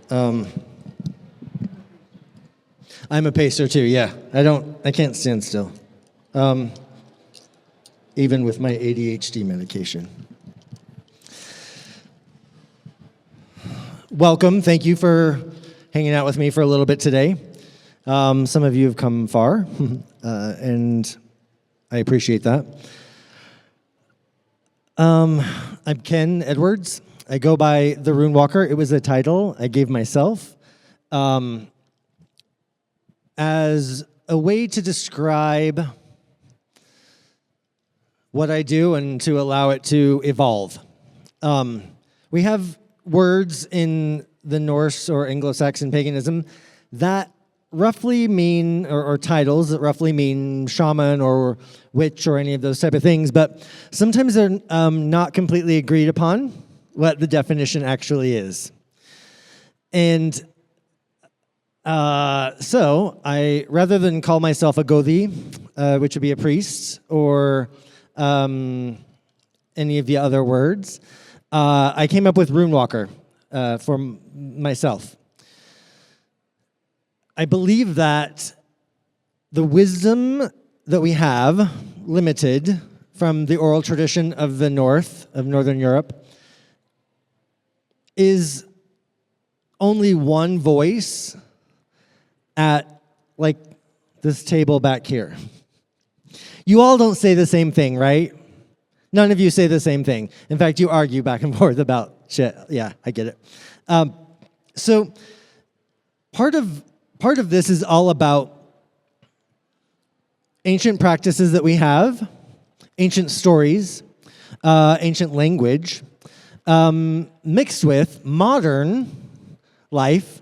I'm a pacer too, yeah. I can't stand still. Even with my ADHD medication. Welcome, thank you for hanging out with me for a little bit today. Some of you have come far, and I appreciate that. I'm Kenn Edwards. I go by the Rune Walker. It was a title I gave myself as a way to describe what I do and to allow it to evolve. We have words in the Norse or Anglo-Saxon paganism that roughly mean, or titles that roughly mean shaman or witch or any of those type of things, but sometimes they're not completely agreed upon what the definition actually is. And so rather than call myself a Gothi, which would be a priest, or any of the other words, I came up with Rune Walker for myself. I believe that the wisdom that we have, limited from the oral tradition of the north, of Northern Europe, is only one voice at, like, this table back here. You all don't say the same thing, right? None of you say the same thing. In fact, you argue back and forth about shit. Yeah, I get it. So part of this is all about ancient practices that we have, ancient stories, ancient language, mixed with modern life.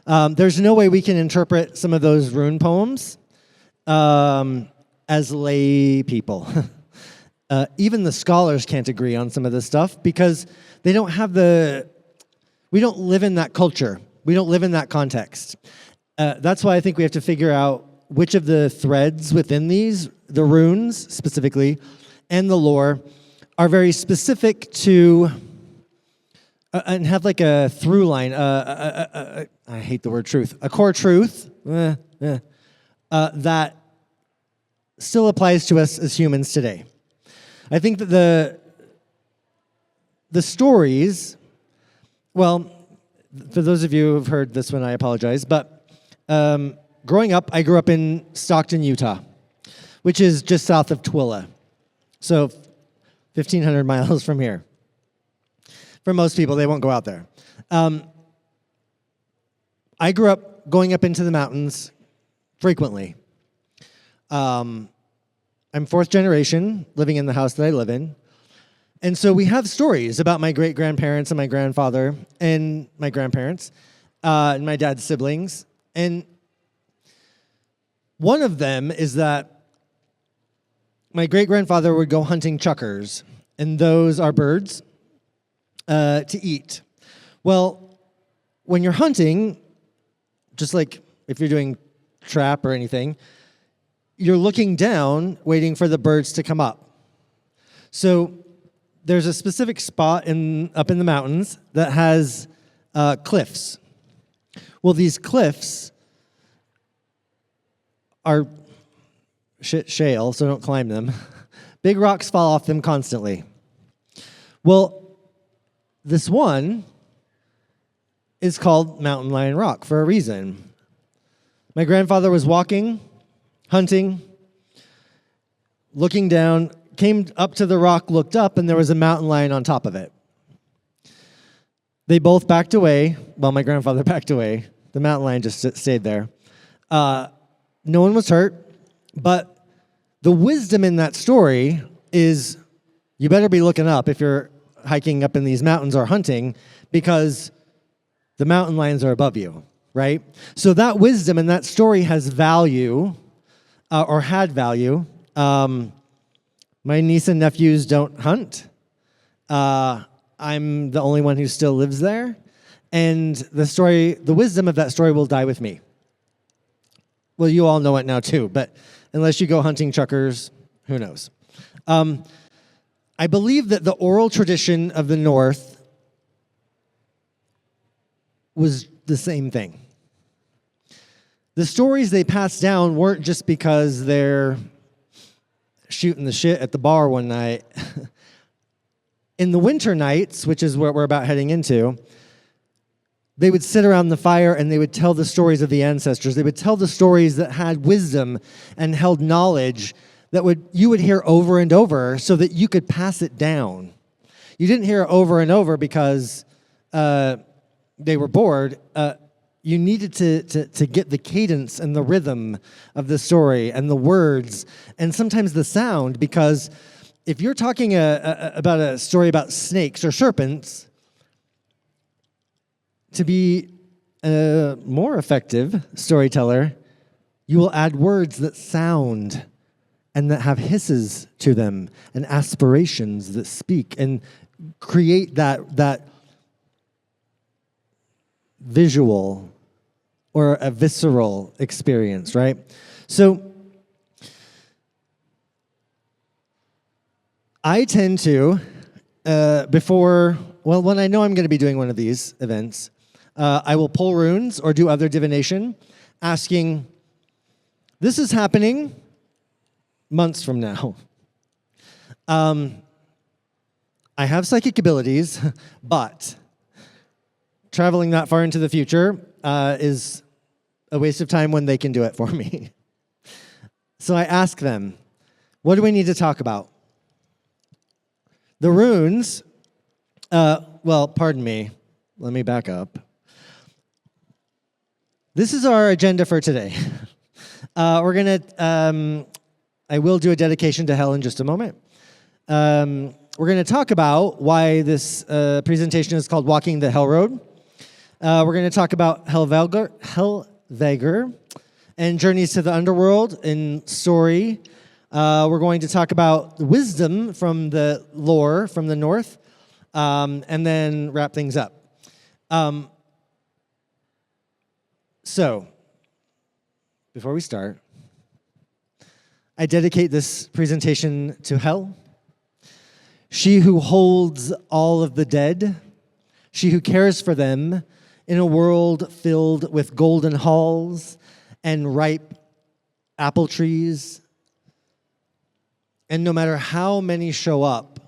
There's no way we can interpret some of those rune poems as lay people. Even the scholars can't agree on some of this stuff because they don't have we don't live in that culture. We don't live in that context. That's why I think we have to figure out which of the threads within these, the runes specifically, and the lore, are very specific to, and have like a through line, I hate the word truth, a core truth that still applies to us as humans today. I think that the stories, well, for those of you who have heard this one, I apologize, but growing up, I grew up in Stockton, Utah, which is just south of Twilla, so 1,500 miles from here. For most people, they won't go out there. I grew up going up into the mountains frequently. I'm fourth generation living in the house that I live in. And so we have stories about my great-grandparents and my grandfather and my grandparents and my dad's siblings. And one of them is that my great-grandfather would go hunting chukars, and those are birds to eat. Well, when you're hunting, just like if you're doing trap or anything, you're looking down, waiting for the birds to come up. So there's a specific spot up in the mountains that has cliffs. Well, these cliffs are shale, so don't climb them. Big rocks fall off them constantly. Well, this one is called Mountain Lion Rock for a reason. My grandfather was walking, hunting, looking down, came up to the rock, looked up, and there was a mountain lion on top of it. They both backed away. Well, my grandfather backed away. The mountain lion just stayed there. No one was hurt, but the wisdom in that story is you better be looking up if you're hiking up in these mountains or hunting, because the mountain lions are above you, right? So that wisdom in that story has value, or had value. My niece and nephews don't hunt. I'm the only one who still lives there. And the wisdom of that story will die with me. Well, you all know it now too, but unless you go hunting chukars, who knows? I believe that the oral tradition of the North was the same thing. The stories they passed down weren't just because they're shooting the shit at the bar one night. In the winter nights, which is what we're about heading into, they would sit around the fire and they would tell the stories of the ancestors. They would tell the stories that had wisdom and held knowledge that you would hear over and over so that you could pass it down. You didn't hear it over and over because they were bored. You needed to get the cadence and the rhythm of the story and the words and sometimes the sound, because if you're talking about a story about snakes or serpents, to be a more effective storyteller, you will add words that sound and that have hisses to them and aspirations that speak and create that visual or a visceral experience, right? So I tend to, when I know I'm going to be doing one of these events, I will pull runes or do other divination, asking, this is happening months from now. I have psychic abilities, but traveling that far into the future is a waste of time when they can do it for me. So I ask them, what do we need to talk about? The runes, pardon me. Let me back up. This is our agenda for today. I will do a dedication to Hel in just a moment. We're going to talk about why this presentation is called Walking the Hel Road. We're going to talk about Helvegr and journeys to the Underworld in story. We're going to talk about wisdom from the lore from the north, and then wrap things up. So, before we start, I dedicate this presentation to Hel, she who holds all of the dead, she who cares for them in a world filled with golden halls and ripe apple trees. And no matter how many show up,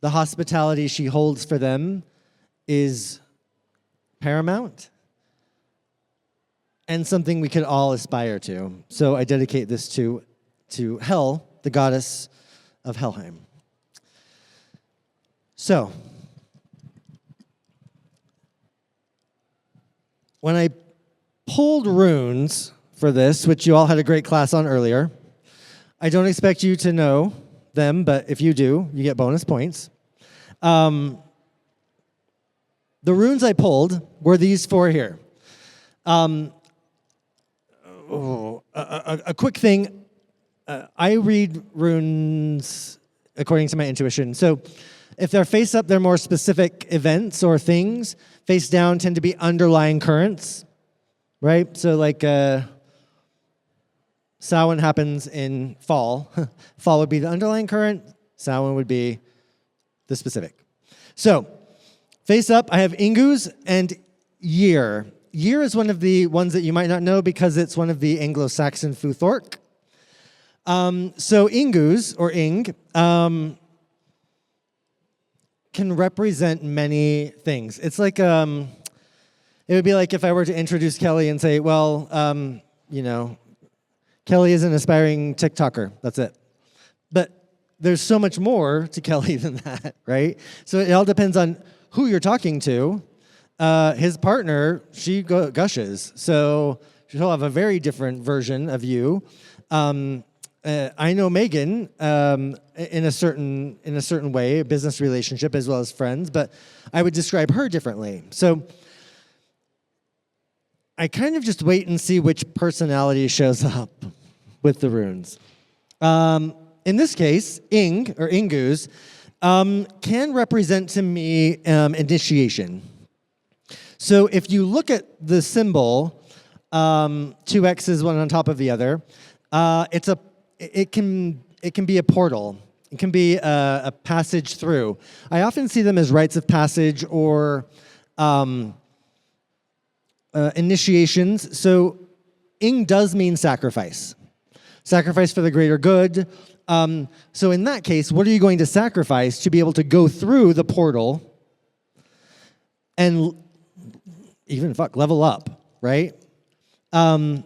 the hospitality she holds for them is paramount and something we could all aspire to. So I dedicate this to Hel, the goddess of Helheim. So, when I pulled runes for this, which you all had a great class on earlier, I don't expect you to know them, but if you do, you get bonus points. The runes I pulled were these four here. A quick thing, I read runes according to my intuition. So if they're face up, they're more specific events or things. Face down tend to be underlying currents, right? So like Samhain happens in fall. Fall would be the underlying current. Samhain would be the specific. So face up, I have Ingus and Year. Year is one of the ones that you might not know because it's one of the Anglo-Saxon Futhorc. So Ingus, or Ing, can represent many things. It's like, it would be like if I were to introduce Kelly and say, well, Kelly is an aspiring TikToker. That's it. But there's so much more to Kelly than that, right? So it all depends on who you're talking to. His partner, she gushes. So she'll have a very different version of you. I know Megan in a certain way, a business relationship as well as friends, but I would describe her differently. So I kind of just wait and see which personality shows up with the runes. In this case, Ing, or Ingus, can represent to me initiation. So if you look at the symbol, two X's, one on top of the other, it can be a portal. It can be a passage through. I often see them as rites of passage or initiations. So ing does mean sacrifice. Sacrifice for the greater good. So in that case, what are you going to sacrifice to be able to go through the portal and even level up, right? I'm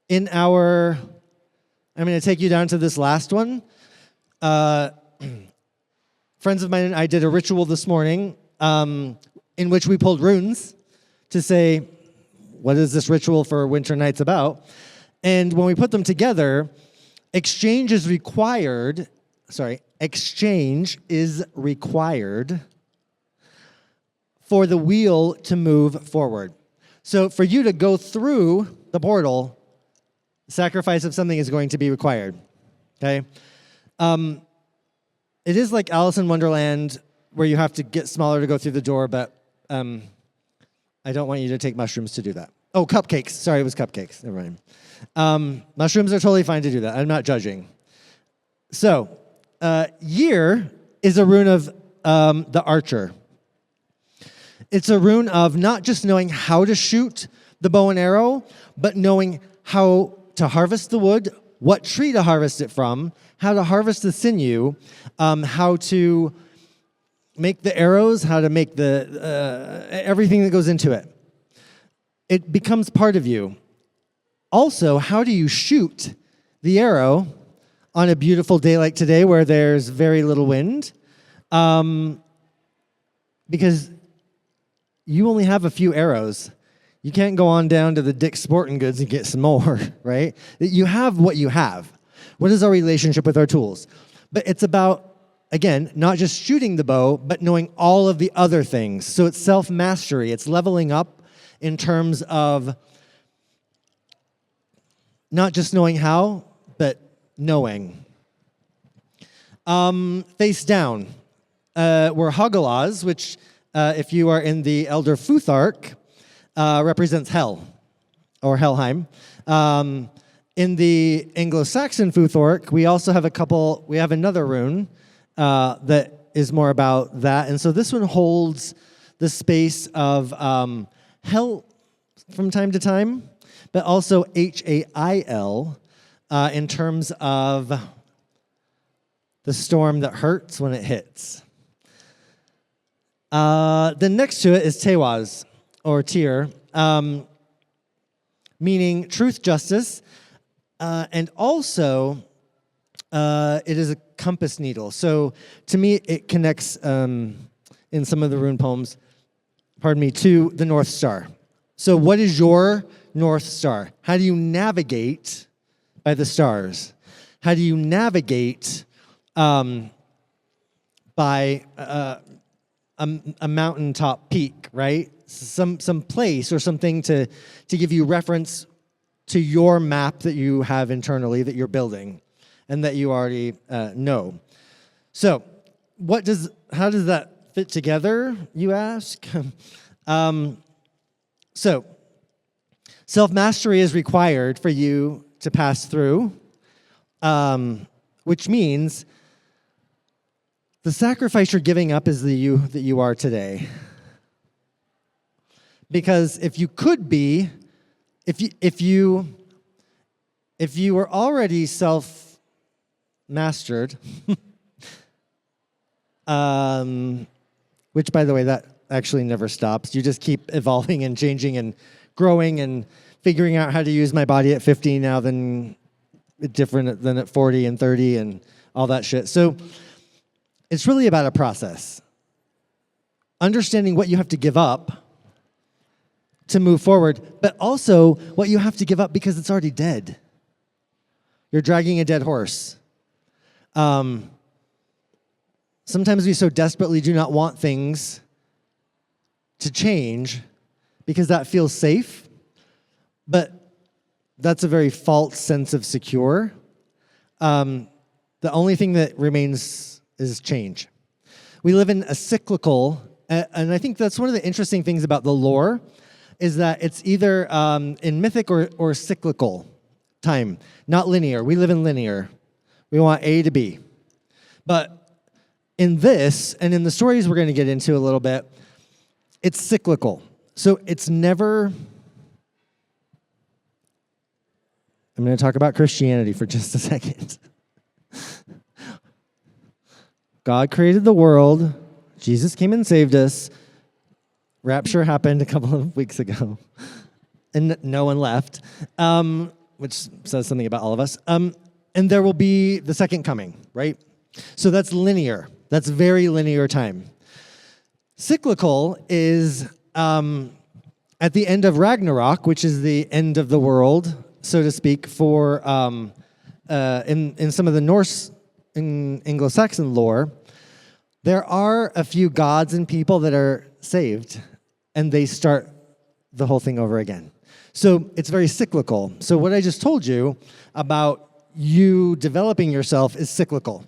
going to take you down to this last one. Friends of mine and I did a ritual this morning in which we pulled runes to say, what is this ritual for Winter Nights about? And when we put them together, exchange is required for the wheel to move forward. So for you to go through the portal, sacrifice of something is going to be required, okay? It is like Alice in Wonderland where you have to get smaller to go through the door, but I don't want you to take mushrooms to do that. Oh, cupcakes. Sorry, it was cupcakes. Never mind. Mushrooms are totally fine to do that. I'm not judging. So, year is a rune of the archer. It's a rune of not just knowing how to shoot the bow and arrow, but knowing how to harvest the wood, what tree to harvest it from, how to harvest the sinew, how to make the arrows, how to make the everything that goes into it. It becomes part of you. Also, how do you shoot the arrow on a beautiful day like today where there's very little wind? Because you only have a few arrows. You can't go on down to the Dick's Sporting Goods and get some more, right? You have what you have. What is our relationship with our tools? But it's about, again, not just shooting the bow, but knowing all of the other things. So it's self-mastery. It's leveling up in terms of not just knowing how, but knowing. Face down. We're Hagalaz, which, if you are in the Elder Futhark, represents hell, or Helheim. In the Anglo-Saxon Futhark, we also have another rune that is more about that. And so this one holds the space of hell from time to time, but also Hail in terms of the storm that hurts when it hits. Then next to it is Tewaz, or Tyr, meaning truth, justice, and also it is a compass needle. So to me, it connects, in some of the rune poems, to the North Star. So what is your North Star? How do you navigate by the stars? How do you navigate by a mountaintop peak, right? Some place or something to give you reference to your map that you have internally that you're building and that you already know. So how does that fit together, you ask? So self-mastery is required for you to pass through, which means the sacrifice you're giving up is the you that you are today. Because if you were already self-mastered, which, by the way, that actually never stops. You just keep evolving and changing and growing and figuring out how to use my body at 50 now than different than at 40 and 30 and all that shit. So it's really about a process. Understanding what you have to give up to move forward, but also what you have to give up because it's already dead. You're dragging a dead horse. Sometimes we so desperately do not want things to change because that feels safe, but that's a very false sense of secure. The only thing that remains is change. We live in a cyclical, and I think that's one of the interesting things about the lore, is that it's either in mythic or cyclical time, not linear. We live in linear. We want A to B. But in this, and in the stories we're going to get into a little bit, it's cyclical. So it's never... I'm going to talk about Christianity for just a second. God created the world. Jesus came and saved us. Rapture happened a couple of weeks ago. And no one left, which says something about all of us. And there will be the second coming, right? So that's linear. That's very linear time. Cyclical is at the end of Ragnarok, which is the end of the world, so to speak, for in some of the Norse in Anglo-Saxon lore, there are a few gods and people that are saved, and they start the whole thing over again. So it's very cyclical. So what I just told you about you developing yourself is cyclical.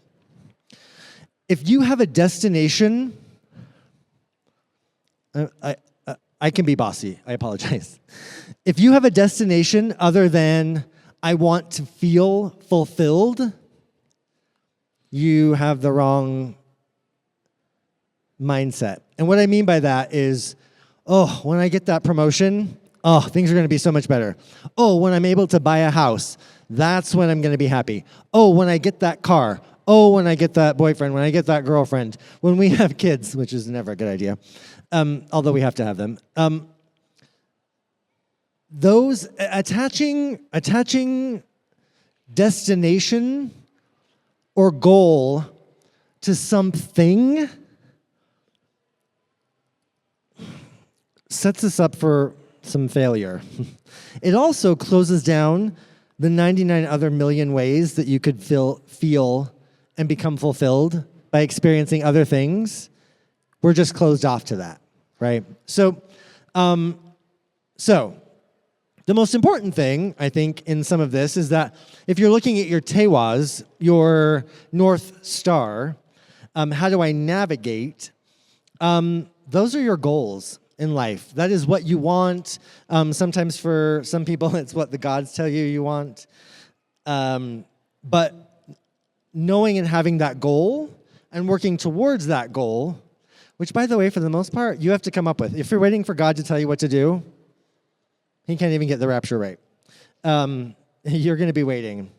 If you have a destination, I can be bossy. I apologize. If you have a destination other than I want to feel fulfilled, you have the wrong mindset. And what I mean by that is, oh, when I get that promotion, oh, things are going to be so much better. Oh, when I'm able to buy a house, that's when I'm going to be happy. Oh, when I get that car. Oh, when I get that boyfriend, when I get that girlfriend, when we have kids, which is never a good idea, although we have to have them. Those attaching destination or goal to something sets us up for some failure. It also closes down the 99 other million ways that you could feel and become fulfilled by experiencing other things. We're just closed off to that, right? So the most important thing, I think, in some of this is that if you're looking at your Tewaz, your North Star, how do I navigate? Those are your goals in life. That is what you want. Sometimes for some people, it's what the gods tell you want. But knowing and having that goal and working towards that goal, which, by the way, for the most part, you have to come up with. If you're waiting for God to tell you what to do, he can't even get the rapture right. You're going to be waiting.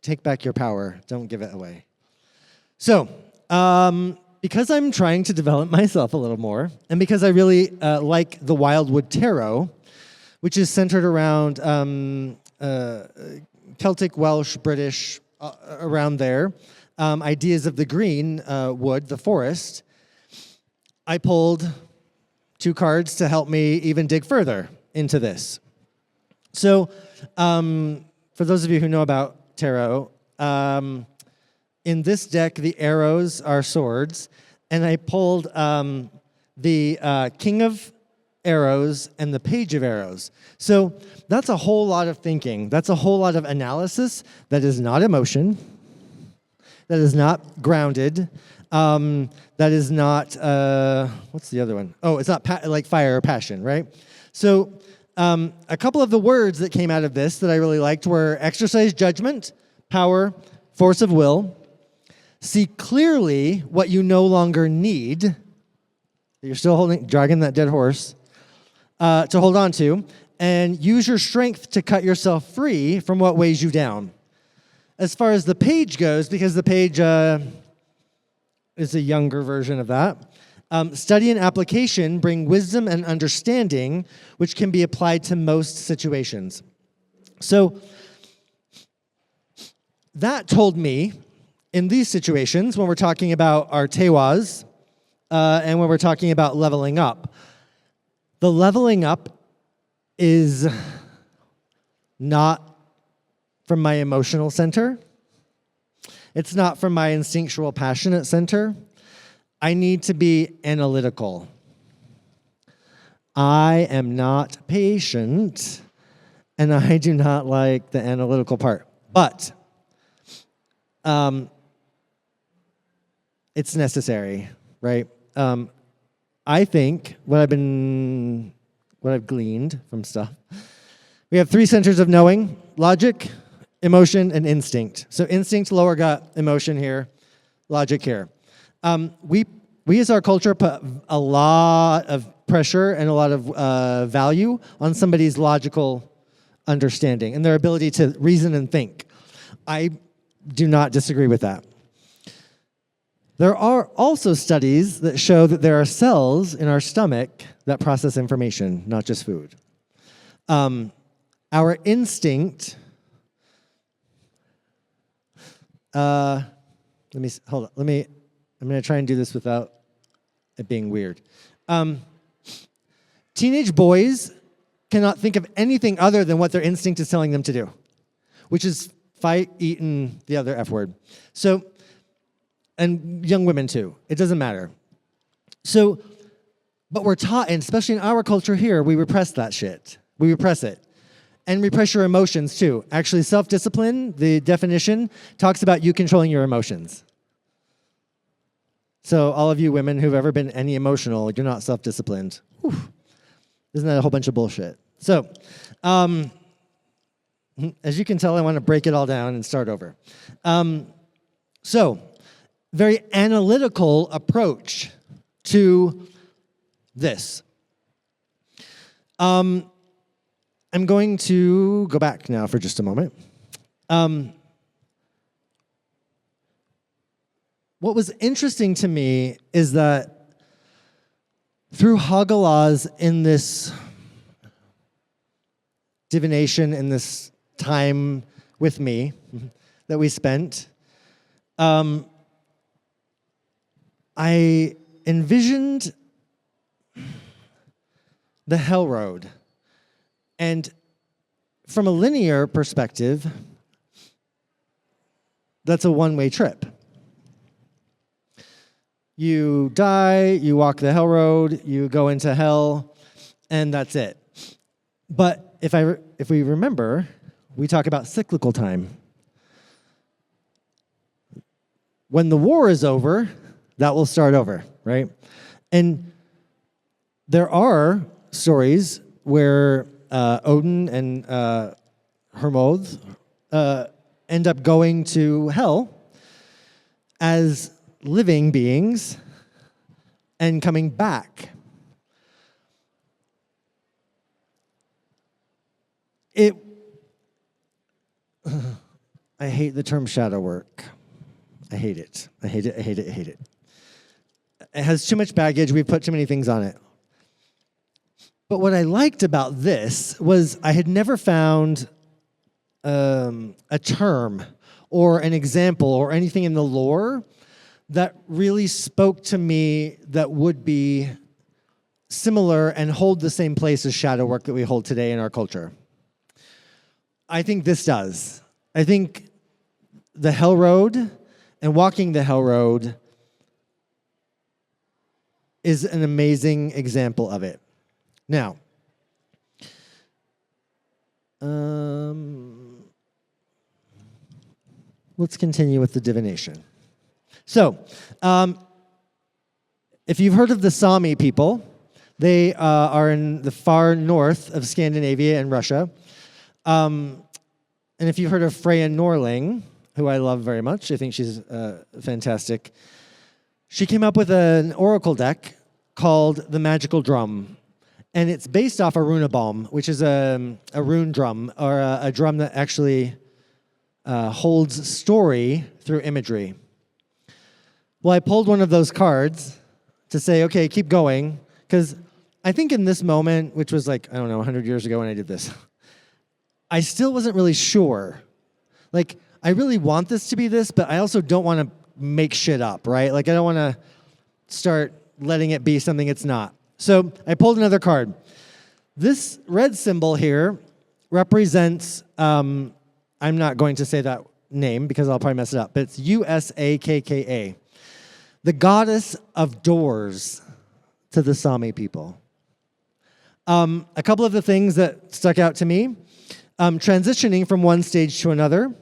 Take back your power. Don't give it away. So, because I'm trying to develop myself a little more, and because I really like the Wildwood Tarot, which is centered around Celtic, Welsh, British, around there, ideas of the green wood, the forest, I pulled 2 cards to help me even dig further into this. So, for those of you who know about tarot, in this deck, the arrows are swords, and I pulled the King of Arrows and the Page of Arrows. So that's a whole lot of thinking. That's a whole lot of analysis that is not emotion, that is not grounded, that is not, what's the other one? Oh, it's not like fire or passion, right? So a couple of the words that came out of this that I really liked were exercise judgment, power, force of will, see clearly what you no longer need. You're still dragging that dead horse to hold on to, and use your strength to cut yourself free from what weighs you down. As far as the page goes, because the page is a younger version of that, study and application bring wisdom and understanding, which can be applied to most situations. So that told me, in these situations, when we're talking about our Tewaz, and when we're talking about leveling up, the leveling up is not from my emotional center. It's not from my instinctual, passionate center. I need to be analytical. I am not patient, and I do not like the analytical part. But it's necessary, right? I think what I've gleaned from stuff, we have 3 centers of knowing: logic, emotion, and instinct. So instinct, lower gut, emotion here, logic here. We we as our culture put a lot of pressure and a lot of value on somebody's logical understanding and their ability to reason and think. I do not disagree with that. There are also studies that show that there are cells in our stomach that process information, not just food. Our instinct... I'm going to try and do this without it being weird. Teenage boys cannot think of anything other than what their instinct is telling them to do, which is fight, eat, and the other F word. So, and young women too. It doesn't matter. So, but we're taught, and especially in our culture here, we repress that shit. We repress it. And repress your emotions too. Actually, self-discipline, the definition, talks about you controlling your emotions. So all of you women who've ever been any emotional, you're not self-disciplined. Whew. Isn't that a whole bunch of bullshit? So, as you can tell, I want to break it all down and start over. So, very analytical approach to this. I'm going to go back now for just a moment. What was interesting to me is that through Hagalaz in this divination, in this time with me that we spent, I envisioned the Hel Road. And from a linear perspective, that's a one-way trip. You die, you walk the Hel Road, you go into hell, and that's it. But if we remember, we talk about cyclical time. When the war is over, that will start over, right? And there are stories where Odin and Hermod end up going to hell as living beings and coming back. I hate the term shadow work. I hate it. I hate it. I hate it. I hate it. It has too much baggage. We've put too many things on it. But what I liked about this was I had never found a term or an example or anything in the lore that really spoke to me that would be similar and hold the same place as shadow work that we hold today in our culture. I think this does. I think the Hel Road and walking the Hel Road is an amazing example of it. Now, let's continue with the divination. So, if you've heard of the Sami people, they are in the far north of Scandinavia and Russia. And if you've heard of Freya Norling, who I love very much, I think she's fantastic, she came up with an oracle deck called the Magical Drum. And it's based off a runebaum, which is a rune drum, or a drum that actually holds story through imagery. Well, I pulled one of those cards to say, okay, keep going, because I think in this moment, which was like, I don't know, 100 years ago when I did this, I still wasn't really sure. Like, I really want this to be this, but I also don't want to make shit up, right? Like, I don't want to start letting it be something it's not. So I pulled another card. This red symbol here represents, I'm not going to say that name because I'll probably mess it up, but it's Usakka, the goddess of doors to the Sami people. A couple of the things that stuck out to me, transitioning from one stage to another,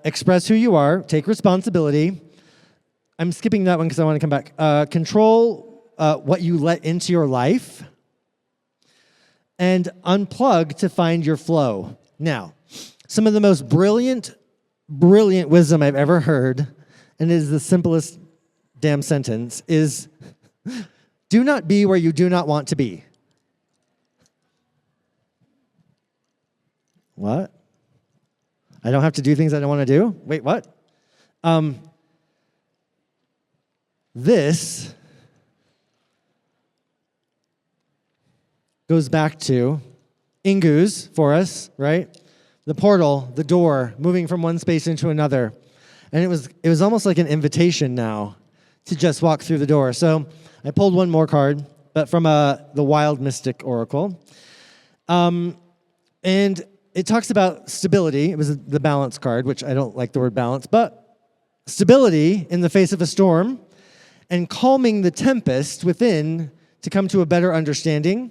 express who you are, take responsibility. I'm skipping that one because I want to come back. Control what you let into your life, and unplug to find your flow. Now, some of the most brilliant wisdom I've ever heard, and it is the simplest damn sentence is, do not be where you do not want to be. What? I don't have to do things I don't want to do? Wait, what? This goes back to Ingu's for us, right? The portal, the door, moving from one space into another. And it was almost like an invitation now to just walk through the door. So I pulled one more card, but from the Wild Mystic Oracle. And it talks about stability. It was the balance card, which I don't like the word balance, but stability in the face of a storm and calming the tempest within to come to a better understanding.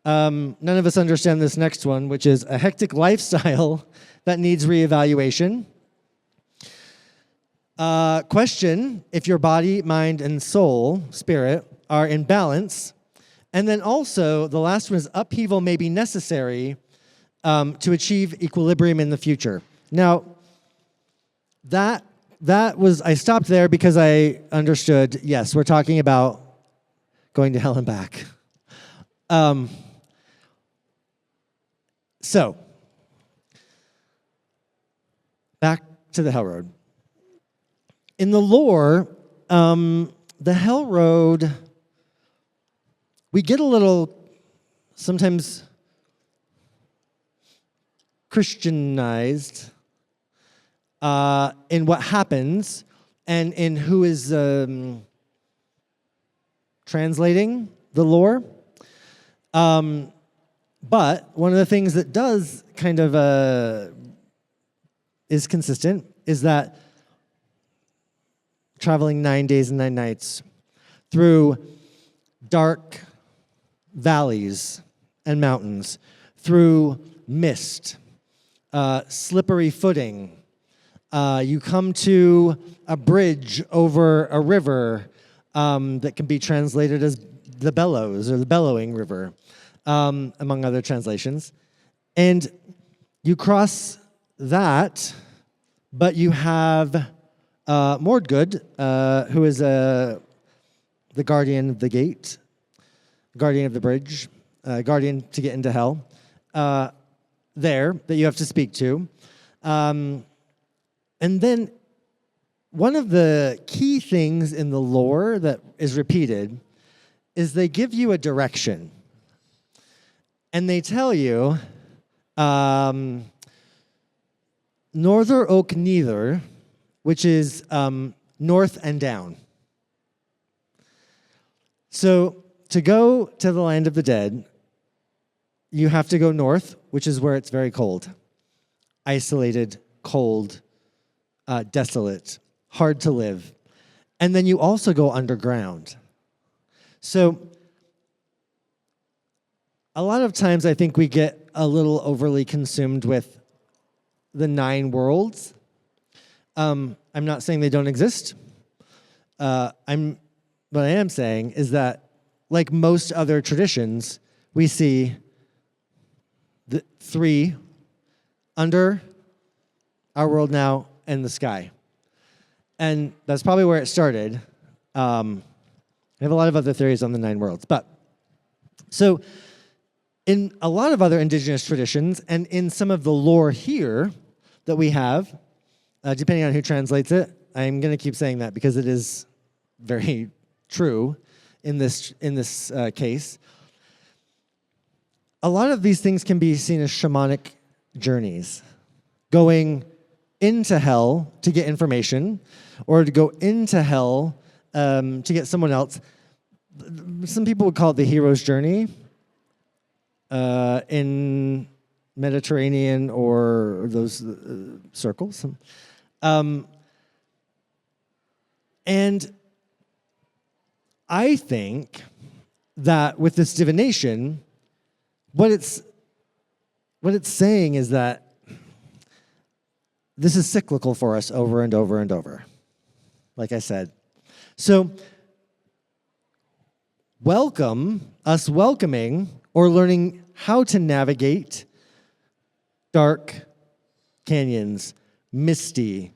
None of us understand this next one, which is a hectic lifestyle that needs reevaluation. Question if your body, mind, and soul, spirit, are in balance. And then also, the last one is upheaval may be necessary to achieve equilibrium in the future. Now, that was, I stopped there because I understood, yes, we're talking about going to hell and back. So, back to the Hel Road. In the lore, the Hel Road, we get a little, sometimes Christianized in what happens and in who is translating the lore. But one of the things that does kind of is consistent is that traveling 9 days and 9 nights through dark valleys and mountains, through mist, slippery footing. You come to a bridge over a river that can be translated as the Bellows or the Bellowing River, among other translations. And you cross that, but you have Mordgood, who is the guardian of the gate, guardian of the bridge, guardian to get into hell, there that you have to speak to. And then one of the key things in the lore that is repeated is they give you a direction. And they tell you, Norther Oak Neither, which is north and down. So to go to the land of the dead, you have to go north, which is where it's very cold. Isolated, cold, desolate, hard to live. And then you also go underground. So a lot of times I think we get a little overly consumed with the 9 worlds. I'm not saying they don't exist. What I am saying is that, like most other traditions, we see the 3 under our world now and the sky. And that's probably where it started. I have a lot of other theories on the 9 worlds. But so in a lot of other indigenous traditions and in some of the lore here that we have, depending on who translates it, I'm going to keep saying that because it is very true in this case. A lot of these things can be seen as shamanic journeys, going into hell to get information, or to go into hell to get someone else. Some people would call it the hero's journey in Mediterranean or those circles. And I think that with this divination, what it's saying is that this is cyclical for us over and over and over, like I said. So welcoming or learning how to navigate dark canyons, misty.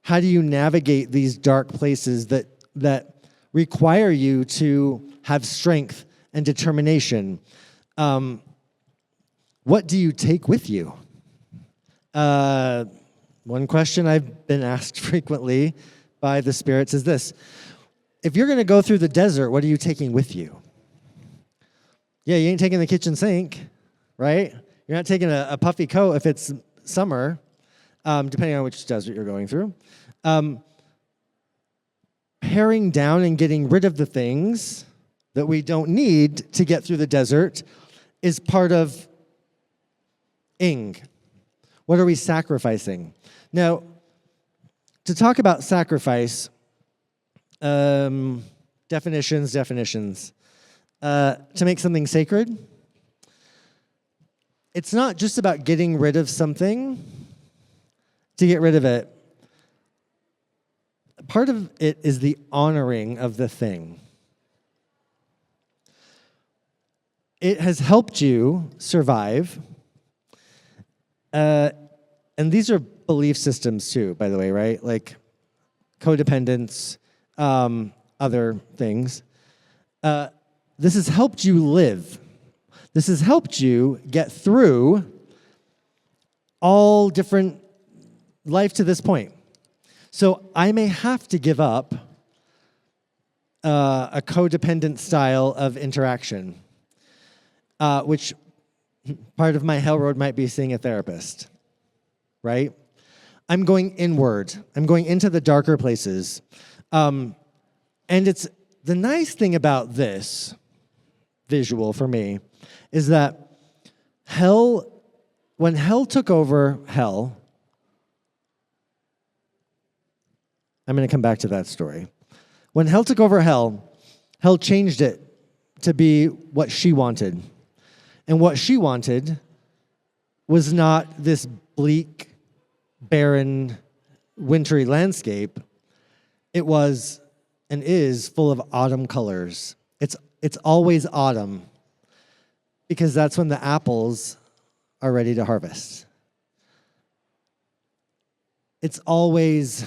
How do you navigate these dark places that that require you to have strength and determination. What do you take with you? One question I've been asked frequently by the spirits is this: if you're going to go through the desert, what are you taking with you? Yeah, you ain't taking the kitchen sink, right? You're not taking a puffy coat if it's summer, depending on which desert you're going through. Paring down and getting rid of the things that we don't need to get through the desert is part of ing. What are we sacrificing? Now, to talk about sacrifice, definitions. To make something sacred, it's not just about getting rid of something to get rid of it. Part of it is the honoring of the thing. It has helped you survive. And these are belief systems too, by the way, right? Like codependence, other things. This has helped you live. This has helped you get through all different life to this point. So I may have to give up a codependent style of interaction, which part of my Hel Road might be seeing a therapist, right? I'm going inward. I'm going into the darker places. And it's the nice thing about this visual for me is that when Hel took over Hel, I'm going to come back to that story. When Hel took over Hel changed it to be what she wanted. And what she wanted was not this bleak, barren, wintry landscape. It was and is full of autumn colors. It's always autumn because that's when the apples are ready to harvest. It's always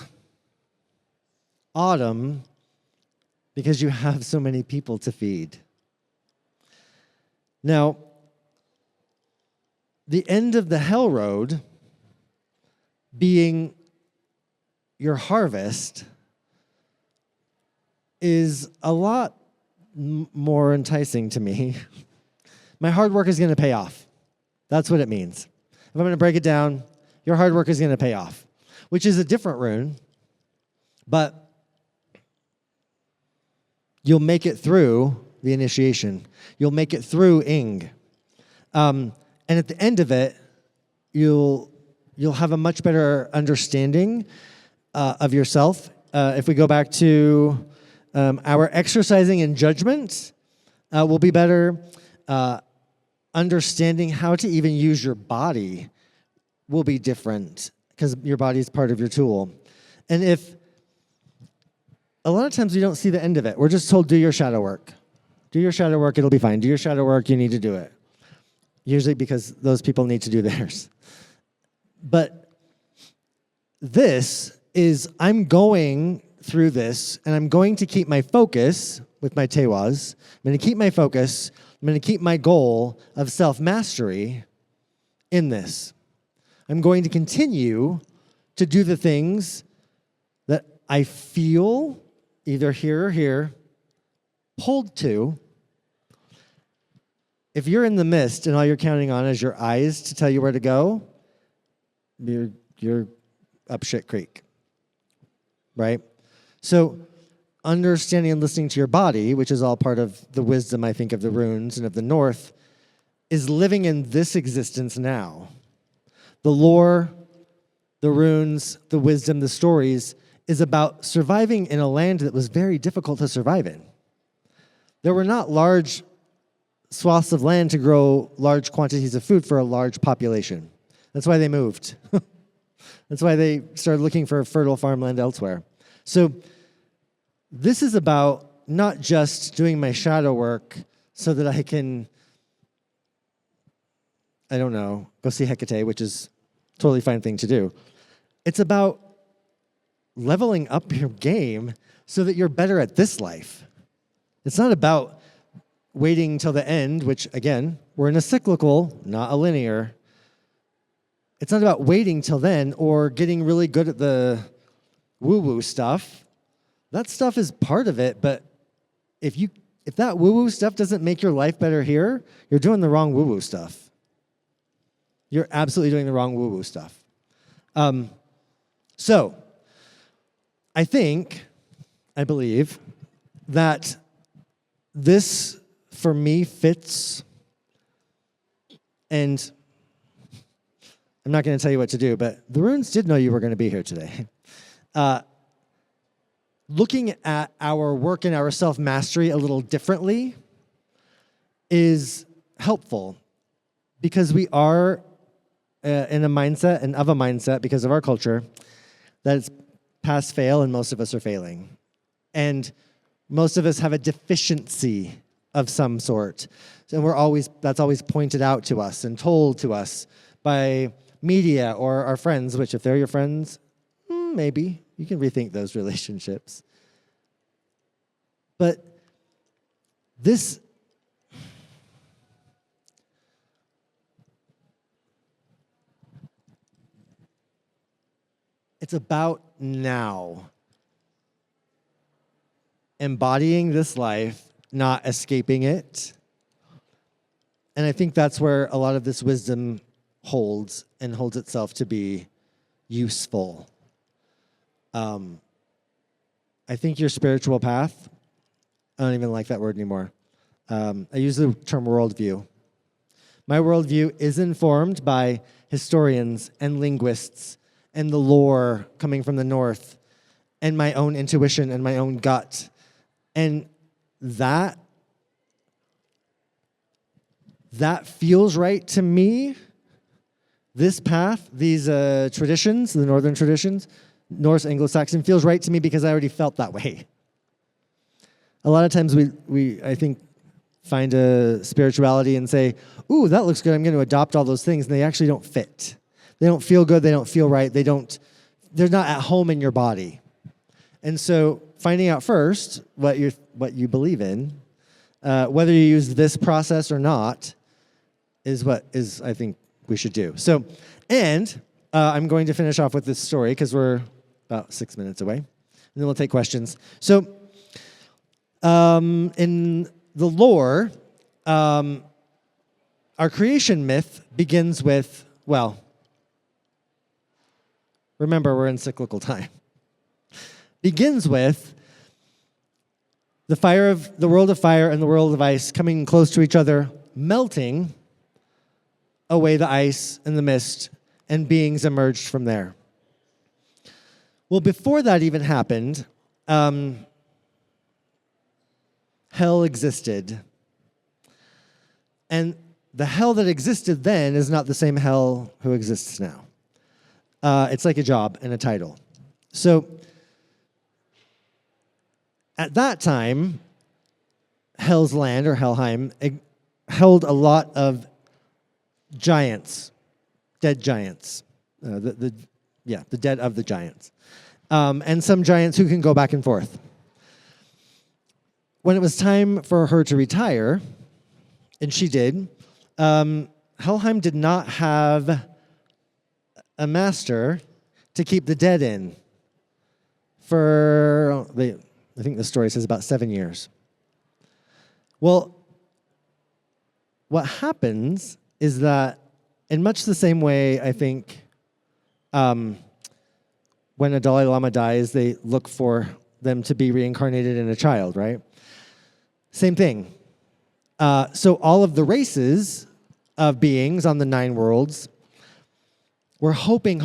autumn because you have so many people to feed. Now, the end of the Hel Road being your harvest is a lot more enticing to me. My hard work is going to pay off. That's what it means. If I'm going to break it down, your hard work is going to pay off, which is a different rune, but you'll make it through the initiation. You'll make it through ing. And at the end of it, you'll have a much better understanding of yourself. If we go back to our exercising in judgment, will be better. Understanding how to even use your body will be different because your body is part of your tool. And if a lot of times we don't see the end of it. We're just told, do your shadow work. Do your shadow work, it'll be fine. Do your shadow work, you need to do it. Usually because those people need to do theirs. But this is, I'm going through this, and I'm going to keep my focus with my tewas. I'm going to keep my focus. I'm going to keep my goal of self-mastery in this. I'm going to continue to do the things that I feel either here or here, pulled to. If you're in the mist and all you're counting on is your eyes to tell you where to go, you're up shit creek, right? So understanding and listening to your body, which is all part of the wisdom, I think, of the runes and of the North, is living in this existence now. The lore, the runes, the wisdom, the stories is about surviving in a land that was very difficult to survive in. There were not large swaths of land to grow large quantities of food for a large population. That's why they moved. That's why they started looking for fertile farmland elsewhere. So this is about not just doing my shadow work so that I can, I don't know, go see Hecate, which is a totally fine thing to do. It's about leveling up your game so that you're better at this life. It's not about waiting till the end, which, again, we're in a cyclical, not a linear. It's not about waiting till then or getting really good at the woo-woo stuff. That stuff is part of it, but if that woo-woo stuff doesn't make your life better here, you're doing the wrong woo-woo stuff. You're absolutely doing the wrong woo-woo stuff. So, I believe that this, for me, fits, and I'm not going to tell you what to do, but the runes did know you were going to be here today. Looking at our work and our self-mastery a little differently is helpful because we are in a mindset and of a mindset because of our culture that it's pass-fail and most of us are failing. And most of us have a deficiency of some sort. And that's always pointed out to us and told to us by media or our friends, which if they're your friends, maybe you can rethink those relationships. But this it's about now. Embodying this life, not escaping it. And I think that's where a lot of this wisdom holds itself to be useful. I think your spiritual path, I don't even like that word anymore. I use the term worldview. My worldview is informed by historians and linguists and the lore coming from the north and my own intuition and my own gut. And that feels right to me. This path, these traditions, the northern traditions, Norse Anglo-Saxon, feels right to me because I already felt that way. A lot of times we I think, find a spirituality and say, ooh, that looks good, I'm going to adopt all those things, and they actually don't fit. They don't feel good, they don't feel right, they're not at home in your body. And so finding out first what you believe in, whether you use this process or not, is what I think we should do. So, and I'm going to finish off with this story because we're about 6 minutes away, and then we'll take questions. So, in the lore, our creation myth begins with, remember we're in cyclical time. Begins with the world of fire and the world of ice coming close to each other, melting away the ice and the mist, and beings emerged from there. Well, before that even happened, hell existed. And the hell that existed then is not the same hell who exists now. It's like a job and a title. So, at that time, Hell's land, or Helheim, held a lot of giants, dead giants, the dead of the giants, and some giants who can go back and forth. When it was time for her to retire, and she did, Helheim did not have a master to keep the dead in for, I think the story says about 7 years. Well, what happens is that in much the same way, I think, when a Dalai Lama dies, they look for them to be reincarnated in a child, right? Same thing. So all of the races of beings on the 9 worlds were hoping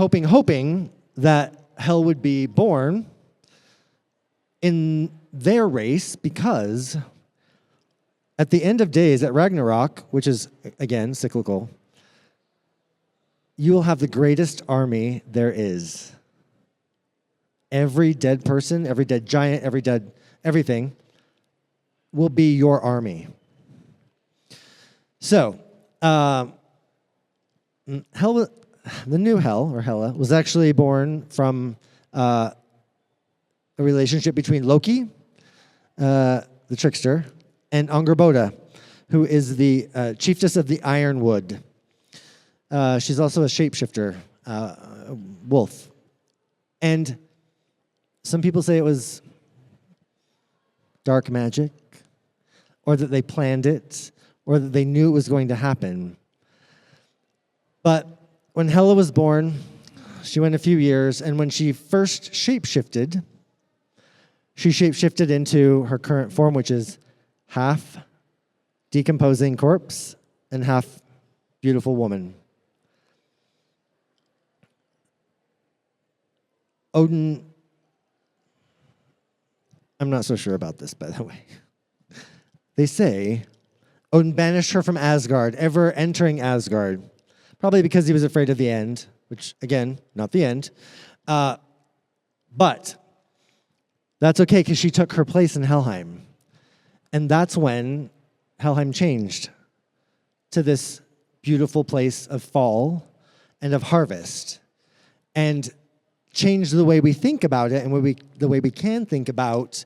that hell would be born in their race, because at the end of days, at Ragnarok, which is, again, cyclical, you will have the greatest army there is. Every dead person, every dead giant, everything will be your army. So, the new hell, or Hela, was actually born from a relationship between Loki, the trickster, and Angerboda, who is the chiefess of the Ironwood. She's also a shapeshifter, wolf. And some people say it was dark magic, or that they planned it, or that they knew it was going to happen. But when Hela was born, she went a few years, and when she first shapeshifted, she shapeshifted into her current form, which is half decomposing corpse and half beautiful woman. Odin, I'm not so sure about this, by the way. They say Odin banished her from Asgard, ever entering Asgard, probably because he was afraid of the end, which, again, not the end. But that's okay, because she took her place in Helheim. And that's when Helheim changed to this beautiful place of fall and of harvest, and changed the way we think about it and the way we can think about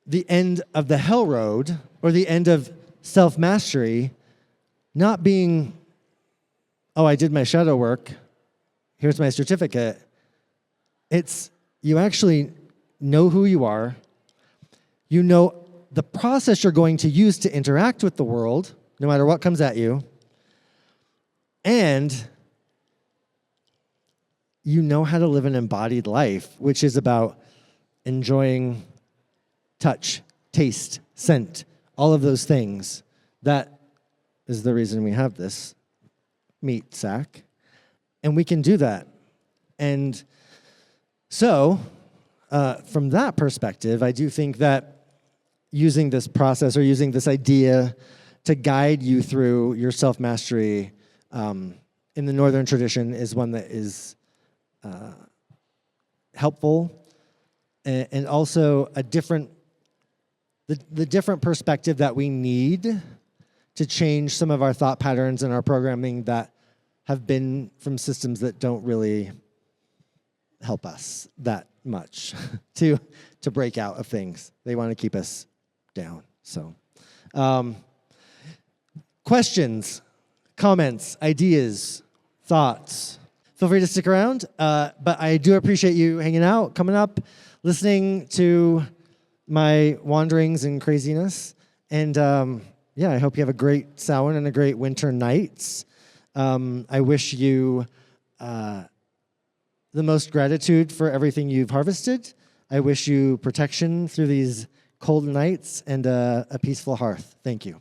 the end of the Hel Road, or the end of self-mastery, not being, oh, I did my shadow work, here's my certificate. It's, you actually know who you are, you know the process you're going to use to interact with the world, no matter what comes at you, and you know how to live an embodied life, which is about enjoying touch, taste, scent, all of those things. That is the reason we have this meat sack. And we can do that. And so, from that perspective, I do think that using this process, or using this idea to guide you through your self-mastery in the Northern tradition, is one that is helpful, and also a different, the different perspective that we need to change some of our thought patterns and our programming that have been from systems that don't really help us that much to break out of things. They want to keep us down. So, questions, comments, ideas, thoughts, feel free to stick around. But I do appreciate you hanging out, coming up, listening to my wanderings and craziness. And yeah, I hope you have a great Samhain and a great winter nights. I wish you the most gratitude for everything you've harvested. I wish you protection through these cold nights and a peaceful hearth. Thank you.